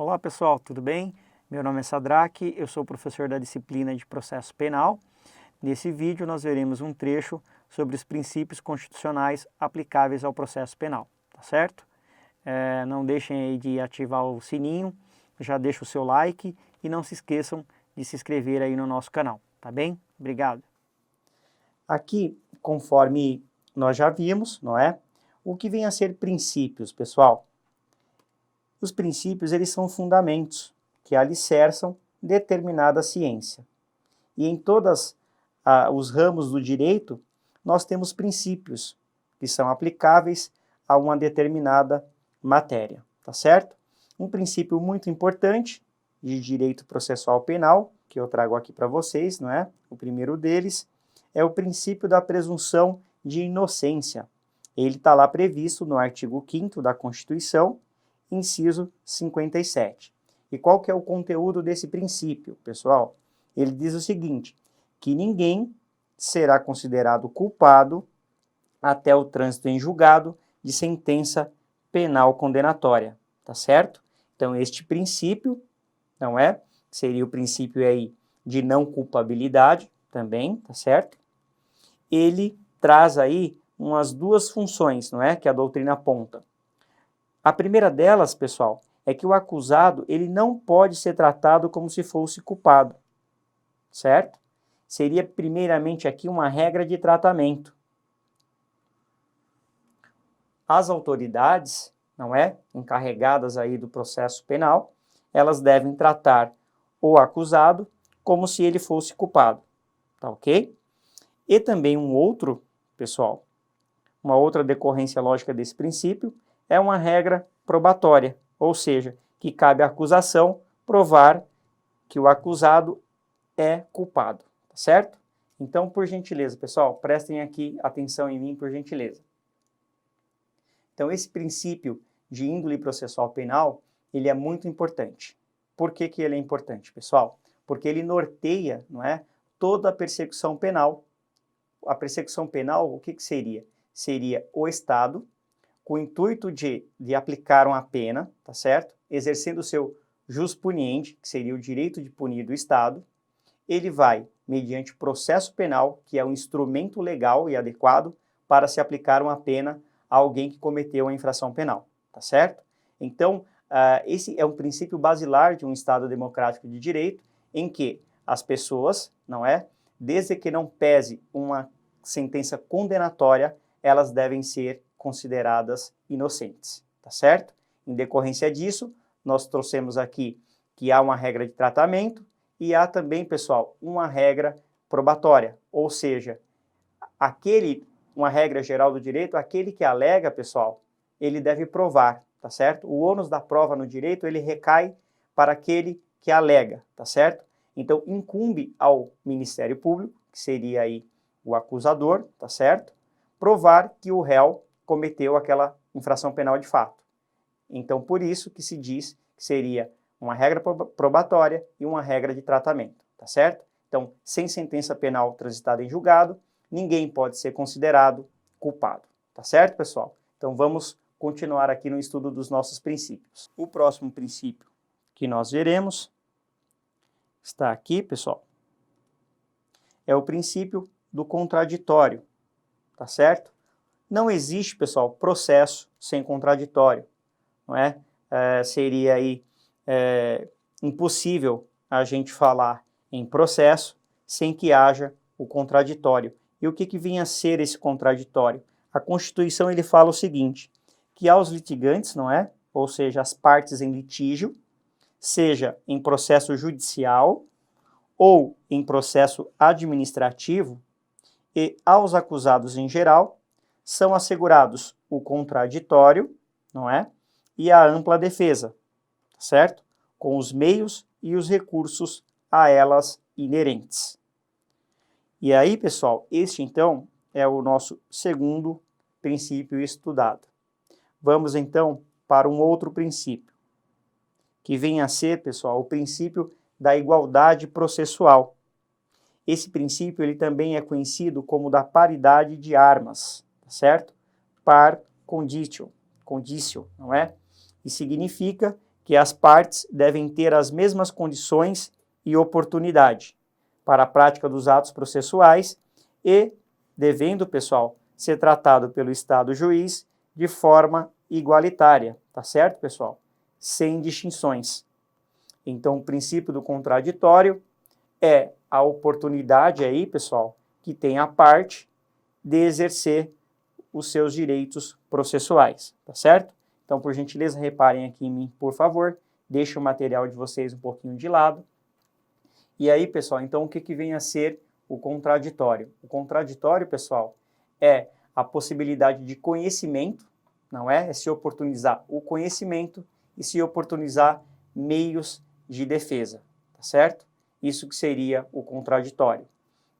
Olá pessoal, tudo bem? Meu nome é Sadraque, eu sou professor da disciplina de Processo Penal. Nesse vídeo nós veremos um trecho sobre os princípios constitucionais aplicáveis ao processo penal, tá certo? Não deixem aí de ativar o sininho, já deixa o seu like e não se esqueçam de se inscrever aí no nosso canal, tá bem? Obrigado. Aqui, conforme nós já vimos, não é? O que vem a ser princípios, pessoal? Os princípios, eles são fundamentos que alicerçam determinada ciência. E em todos os ramos do direito, nós temos princípios que são aplicáveis a uma determinada matéria, tá certo? Um princípio muito importante de direito processual penal, que eu trago aqui para vocês, não é? O primeiro deles é o princípio da presunção de inocência. Ele está lá previsto no artigo 5º da Constituição, inciso 57. E qual que é o conteúdo desse princípio, pessoal? Ele diz o seguinte, que ninguém será considerado culpado até o trânsito em julgado de sentença penal condenatória, tá certo? Então, este princípio, não é? Seria o princípio aí de não culpabilidade também, tá certo? Ele traz aí umas duas funções, não é? Que a doutrina aponta. A primeira delas, pessoal, é que o acusado ele não pode ser tratado como se fosse culpado, certo? Seria primeiramente aqui uma regra de tratamento. As autoridades, não é, encarregadas aí do processo penal, elas devem tratar o acusado como se ele fosse culpado, tá ok? E também um outro, pessoal, uma outra decorrência lógica desse princípio é uma regra probatória, ou seja, que cabe à acusação provar que o acusado é culpado, tá certo? Então, por gentileza, pessoal, prestem aqui atenção em mim, por gentileza. Então, esse princípio de índole processual penal, ele é muito importante. Por que que ele é importante, pessoal? Porque ele norteia, não é, toda a persecução penal. A persecução penal, o que que seria? Seria o Estado, com o intuito de aplicar uma pena, tá certo? Exercendo o seu jus puniendi, que seria o direito de punir do Estado, ele vai, mediante processo penal, que é um instrumento legal e adequado para se aplicar uma pena a alguém que cometeu uma infração penal, tá certo? Então, esse é um princípio basilar de um Estado democrático de direito, em que as pessoas, não é? Desde que não pese uma sentença condenatória, elas devem ser consideradas inocentes, tá certo? Em decorrência disso, nós trouxemos aqui que há uma regra de tratamento e há também, pessoal, uma regra probatória, ou seja, uma regra geral do direito, aquele que alega, pessoal, ele deve provar, tá certo? O ônus da prova no direito, ele recai para aquele que alega, tá certo? Então, incumbe ao Ministério Público, que seria aí o acusador, tá certo? Provar que o réu cometeu aquela infração penal de fato. Então, por isso que se diz que seria uma regra probatória e uma regra de tratamento, tá certo? Então, sem sentença penal transitada em julgado, ninguém pode ser considerado culpado, tá certo, pessoal? Então, vamos continuar aqui no estudo dos nossos princípios. O próximo princípio que nós veremos está aqui, pessoal, é o princípio do contraditório, tá certo? Não existe, pessoal, processo sem contraditório, não é? Seria aí impossível a gente falar em processo sem que haja o contraditório. E o que vinha a ser esse contraditório? A Constituição ele fala o seguinte, que aos litigantes, não é? Ou seja, as partes em litígio, seja em processo judicial ou em processo administrativo, e aos acusados em geral, são assegurados o contraditório, não é? E a ampla defesa, certo? Com os meios e os recursos a elas inerentes. E aí, pessoal, este então é o nosso segundo princípio estudado. Vamos então para um outro princípio, que vem a ser, pessoal, o princípio da igualdade processual. Esse princípio ele também é conhecido como da paridade de armas, certo? Par condicio, não é? E significa que as partes devem ter as mesmas condições e oportunidade para a prática dos atos processuais e devendo, pessoal, ser tratado pelo Estado juiz de forma igualitária, tá certo, pessoal? Sem distinções. Então, o princípio do contraditório é a oportunidade aí, pessoal, que tem a parte de exercer os seus direitos processuais, tá certo? Então, por gentileza, reparem aqui em mim, por favor, deixe o material de vocês um pouquinho de lado. E aí, pessoal, então o que vem a ser o contraditório? O contraditório, pessoal, é a possibilidade de conhecimento, não é? É se oportunizar o conhecimento e se oportunizar meios de defesa, tá certo? Isso que seria o contraditório.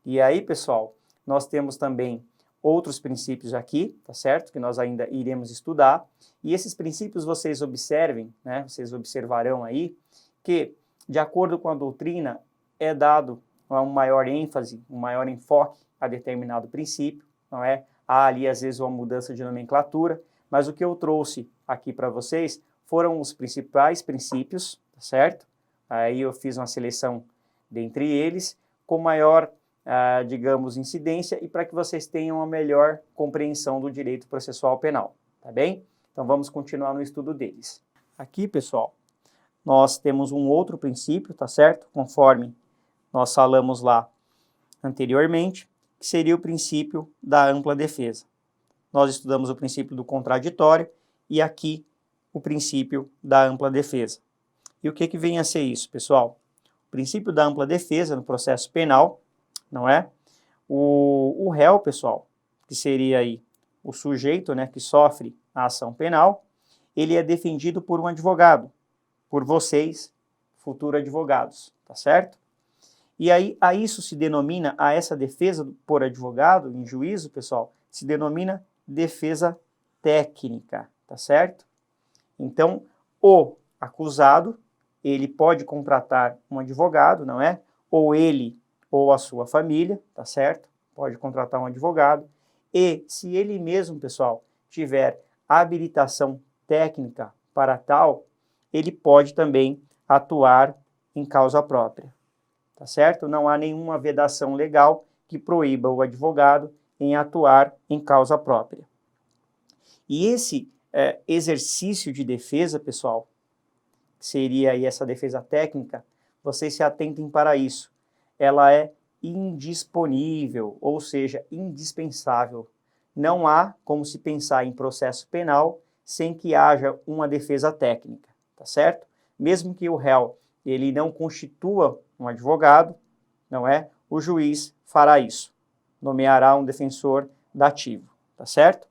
E aí, pessoal, nós temos também outros princípios aqui, tá certo? Que nós ainda iremos estudar. E esses princípios vocês observem, né? Vocês observarão aí que, de acordo com a doutrina, é dado um maior ênfase, um maior enfoque a determinado princípio, não é? Há ali, às vezes, uma mudança de nomenclatura, mas o que eu trouxe aqui para vocês foram os principais princípios, tá certo? Aí eu fiz uma seleção dentre eles, com maior, digamos, incidência e para que vocês tenham uma melhor compreensão do direito processual penal, tá bem? Então vamos continuar no estudo deles. Aqui, pessoal, nós temos um outro princípio, tá certo? Conforme nós falamos lá anteriormente, que seria o princípio da ampla defesa. Nós estudamos o princípio do contraditório e aqui o princípio da ampla defesa. E o que vem a ser isso, pessoal? O princípio da ampla defesa no processo penal, não é? O réu, pessoal, que seria aí o sujeito, né, que sofre a ação penal, ele é defendido por um advogado, por vocês, futuros advogados, tá certo? E aí, a isso se denomina, a essa defesa por advogado, em juízo, pessoal, se denomina defesa técnica, tá certo? Então, o acusado, ele pode contratar um advogado, não é? Ou ele ou a sua família, tá certo? Pode contratar um advogado. E se ele mesmo, pessoal, tiver habilitação técnica para tal, ele pode também atuar em causa própria, tá certo? Não há nenhuma vedação legal que proíba o advogado em atuar em causa própria. E esse exercício de defesa, pessoal, que seria aí essa defesa técnica, vocês se atentem para isso. Ela é indisponível, ou seja, indispensável. Não há como se pensar em processo penal sem que haja uma defesa técnica, tá certo? Mesmo que o réu ele não constitua um advogado, não é? O juiz fará isso, nomeará um defensor dativo, tá certo?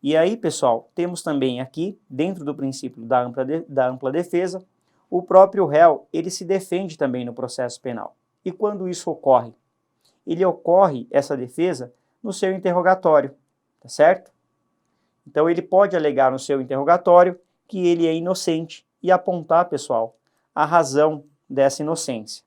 E aí, pessoal, temos também aqui, dentro do princípio da ampla defesa, o próprio réu, ele se defende também no processo penal. E quando isso ocorre? Ele ocorre, essa defesa, no seu interrogatório, tá certo? Então, ele pode alegar no seu interrogatório que ele é inocente e apontar, pessoal, a razão dessa inocência.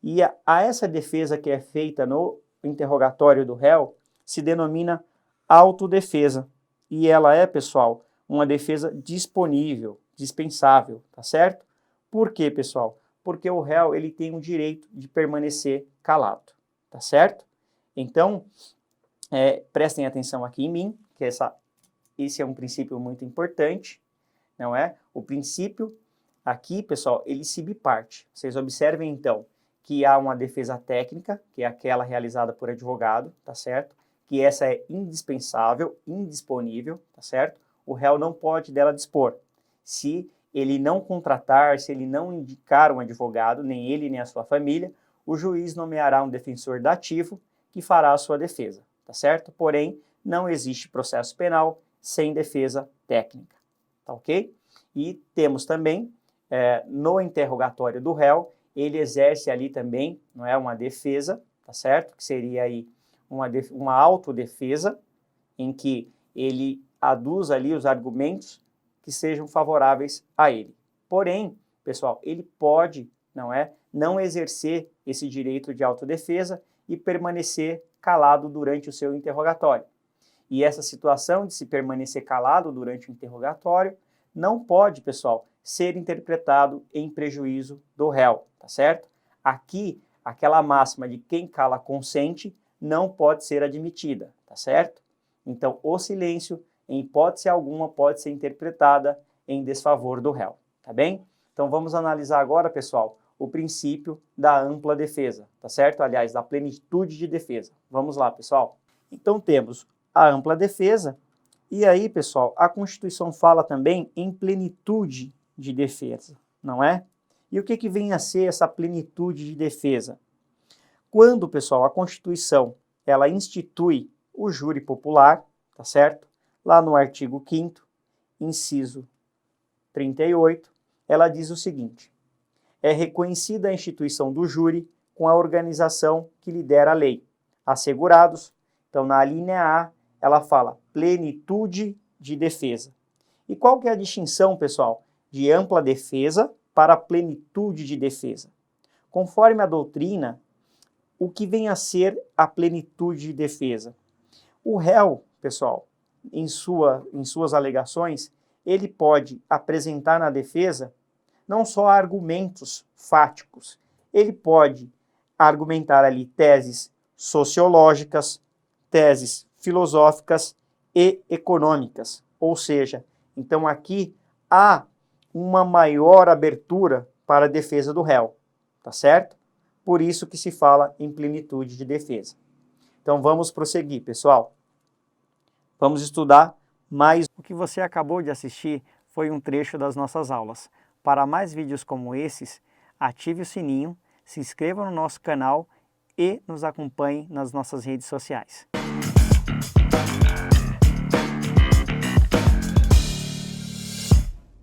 E a essa defesa que é feita no interrogatório do réu se denomina autodefesa. E ela é, pessoal, uma defesa disponível, dispensável, tá certo? Por quê, pessoal? Porque o réu ele tem o direito de permanecer calado, tá certo? Então, prestem atenção aqui em mim, que esse é um princípio muito importante, não é? O princípio aqui, pessoal, ele se biparte. Vocês observem, então, que há uma defesa técnica, que é aquela realizada por advogado, tá certo? Que essa é indispensável, indisponível, tá certo? O réu não pode dela dispor. Se ele não contratar, se ele não indicar um advogado, nem ele nem a sua família, o juiz nomeará um defensor dativo que fará a sua defesa, tá certo? Porém, não existe processo penal sem defesa técnica, tá ok? E temos também, no interrogatório do réu, ele exerce ali também, não é, uma defesa, tá certo? Que seria aí uma autodefesa, em que ele aduz ali os argumentos que sejam favoráveis a ele. Porém, pessoal, ele pode, não exercer esse direito de autodefesa e permanecer calado durante o seu interrogatório. E essa situação de se permanecer calado durante o interrogatório não pode, pessoal, ser interpretado em prejuízo do réu, tá certo? Aqui, aquela máxima de quem cala consente não pode ser admitida, tá certo? Então, o silêncio, em hipótese alguma, pode ser interpretada em desfavor do réu, tá bem? Então, vamos analisar agora, pessoal, o princípio da ampla defesa, tá certo? Aliás, da plenitude de defesa. Vamos lá, pessoal. Então, temos a ampla defesa, e aí, pessoal, a Constituição fala também em plenitude de defesa, não é? E o que vem a ser essa plenitude de defesa? Quando, pessoal, a Constituição ela institui o júri popular, tá certo? Lá no artigo 5º, inciso 38, ela diz o seguinte: é reconhecida a instituição do júri com a organização que lidera a lei, assegurados. Então, na alínea A, ela fala plenitude de defesa. E qual que é a distinção, pessoal, de ampla defesa para plenitude de defesa? Conforme a doutrina, o que vem a ser a plenitude de defesa? O réu, pessoal, em suas alegações, ele pode apresentar na defesa não só argumentos fáticos, ele pode argumentar ali teses sociológicas, teses filosóficas e econômicas. Ou seja, então aqui há uma maior abertura para a defesa do réu, tá certo? Por isso que se fala em plenitude de defesa. Então vamos prosseguir, pessoal. Vamos estudar mais. O que você acabou de assistir foi um trecho das nossas aulas. Para mais vídeos como esses, ative o sininho, se inscreva no nosso canal e nos acompanhe nas nossas redes sociais.